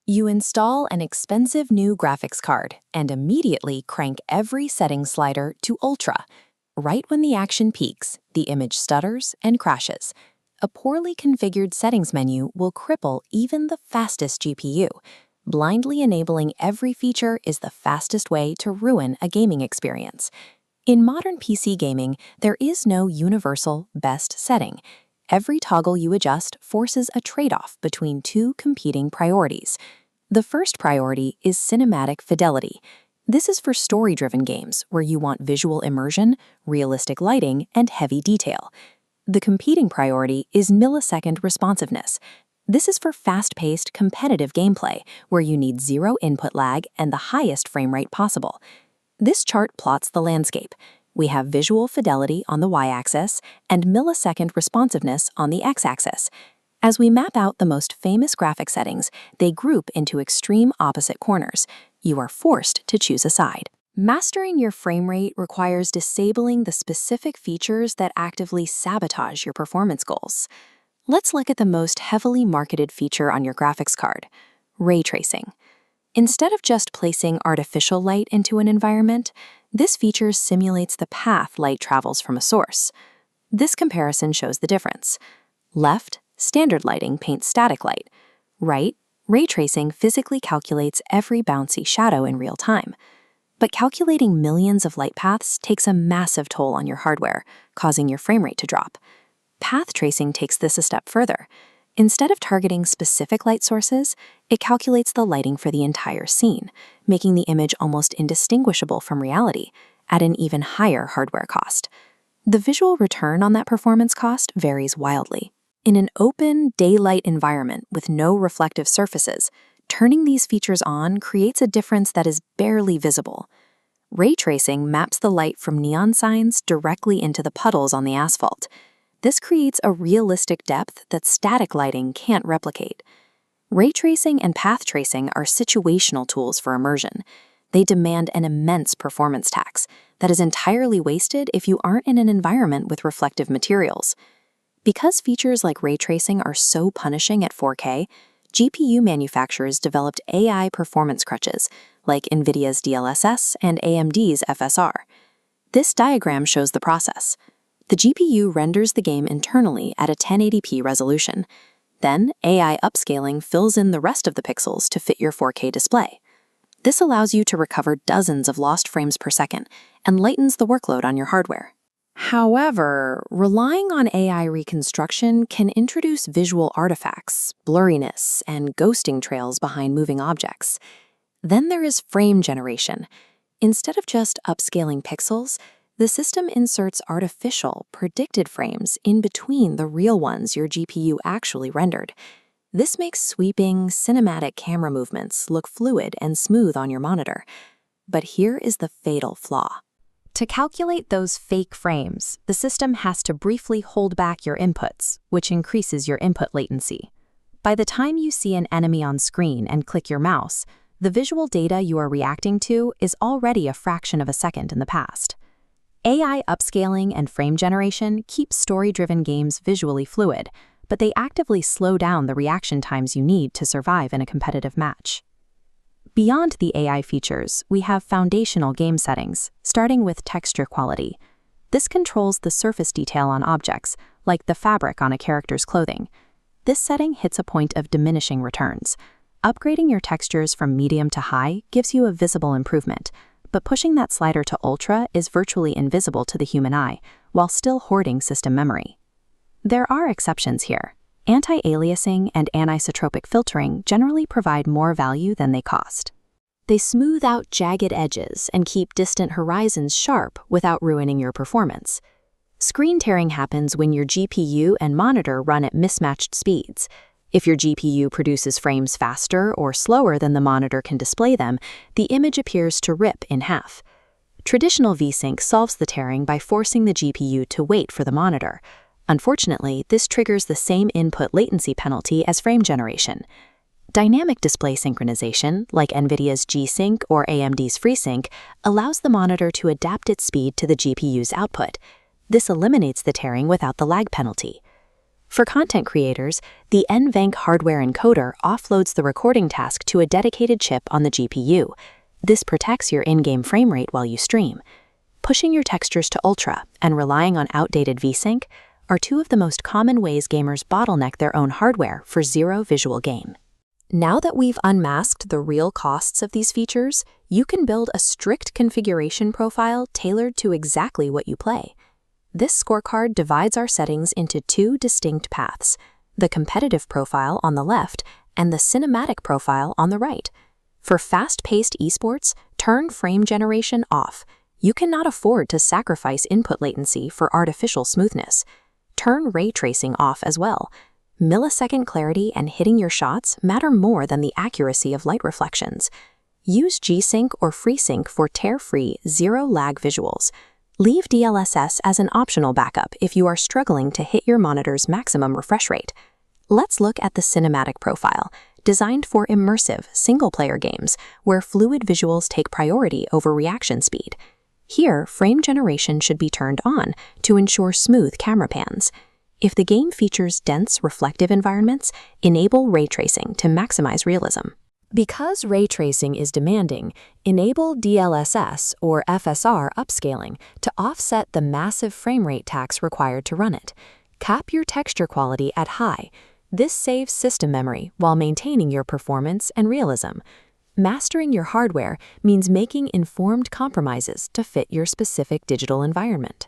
You install an expensive new graphics card and immediately crank every settings slider to Ultra. Right when the action peaks, the image stutters and crashes. A poorly configured settings menu will cripple even the fastest GPU. Blindly enabling every feature is the fastest way to ruin a gaming experience. In modern PC gaming, there is no universal best setting. Every toggle you adjust forces a trade-off between two competing priorities. The first priority is cinematic fidelity. This is for story-driven games where you want visual immersion, realistic lighting, and heavy detail. The competing priority is millisecond responsiveness. This is for fast-paced, competitive gameplay where you need zero input lag and the highest frame rate possible. This chart plots the landscape. We have visual fidelity on the y-axis and millisecond responsiveness on the x-axis. As we map out the most famous graphic settings, they group into extreme opposite corners. You are forced to choose a side. Mastering your frame rate requires disabling the specific features that actively sabotage your performance goals. Let's look at the most heavily marketed feature on your graphics card: ray tracing. Instead of just placing artificial light into an environment, this feature simulates the path light travels from a source. This comparison shows the difference. Left, standard lighting paints static light. Right, ray tracing physically calculates every bouncy shadow in real time. But calculating millions of light paths takes a massive toll on your hardware, causing your frame rate to drop. Path tracing takes this a step further. Instead of targeting specific light sources, it calculates the lighting for the entire scene, making the image almost indistinguishable from reality, at an even higher hardware cost. The visual return on that performance cost varies wildly. In an open, daylight environment with no reflective surfaces, turning these features on creates a difference that is barely visible. Ray tracing maps the light from neon signs directly into the puddles on the asphalt. This creates a realistic depth that static lighting can't replicate. Ray tracing and path tracing are situational tools for immersion. They demand an immense performance tax that is entirely wasted if you aren't in an environment with reflective materials. Because features like ray tracing are so punishing at 4K, GPU manufacturers developed AI performance crutches like NVIDIA's DLSS and AMD's FSR. This diagram shows the process. The GPU renders the game internally at a 1080p resolution. Then, AI upscaling fills in the rest of the pixels to fit your 4K display. This allows you to recover dozens of lost frames per second and lightens the workload on your hardware. However, relying on AI reconstruction can introduce visual artifacts, blurriness, and ghosting trails behind moving objects. Then there is frame generation. Instead of just upscaling pixels, the system inserts artificial, predicted frames in between the real ones your GPU actually rendered. This makes sweeping, cinematic camera movements look fluid and smooth on your monitor. But here is the fatal flaw. To calculate those fake frames, the system has to briefly hold back your inputs, which increases your input latency. By the time you see an enemy on screen and click your mouse, the visual data you are reacting to is already a fraction of a second in the past. AI upscaling and frame generation keep story-driven games visually fluid, but they actively slow down the reaction times you need to survive in a competitive match. Beyond the AI features, we have foundational game settings, starting with texture quality. This controls the surface detail on objects, like the fabric on a character's clothing. This setting hits a point of diminishing returns. Upgrading your textures from medium to high gives you a visible improvement, but pushing that slider to ultra is virtually invisible to the human eye, while still hoarding system memory. There are exceptions here. Anti-aliasing and anisotropic filtering generally provide more value than they cost. They smooth out jagged edges and keep distant horizons sharp without ruining your performance. Screen tearing happens when your GPU and monitor run at mismatched speeds. If your GPU produces frames faster or slower than the monitor can display them, the image appears to rip in half. Traditional VSync solves the tearing by forcing the GPU to wait for the monitor. Unfortunately, this triggers the same input latency penalty as frame generation. Dynamic display synchronization, like NVIDIA's G-Sync or AMD's FreeSync, allows the monitor to adapt its speed to the GPU's output. This eliminates the tearing without the lag penalty. For content creators, the NVENC hardware encoder offloads the recording task to a dedicated chip on the GPU. This protects your in-game frame rate while you stream. Pushing your textures to ultra and relying on outdated VSync are two of the most common ways gamers bottleneck their own hardware for zero visual gain. Now that we've unmasked the real costs of these features, you can build a strict configuration profile tailored to exactly what you play. This scorecard divides our settings into two distinct paths, the competitive profile on the left and the cinematic profile on the right. For fast-paced esports, turn frame generation off. You cannot afford to sacrifice input latency for artificial smoothness. Turn ray tracing off as well. Millisecond clarity and hitting your shots matter more than the accuracy of light reflections. Use G-Sync or FreeSync for tear-free, zero-lag visuals. Leave DLSS as an optional backup if you are struggling to hit your monitor's maximum refresh rate. Let's look at the cinematic profile, designed for immersive, single-player games where fluid visuals take priority over reaction speed. Here, frame generation should be turned on to ensure smooth camera pans. If the game features dense, reflective environments, enable ray tracing to maximize realism. Because ray tracing is demanding, enable DLSS or FSR upscaling to offset the massive frame rate tax required to run it. Cap your texture quality at high. This saves system memory while maintaining your performance and realism. Mastering your hardware means making informed compromises to fit your specific digital environment.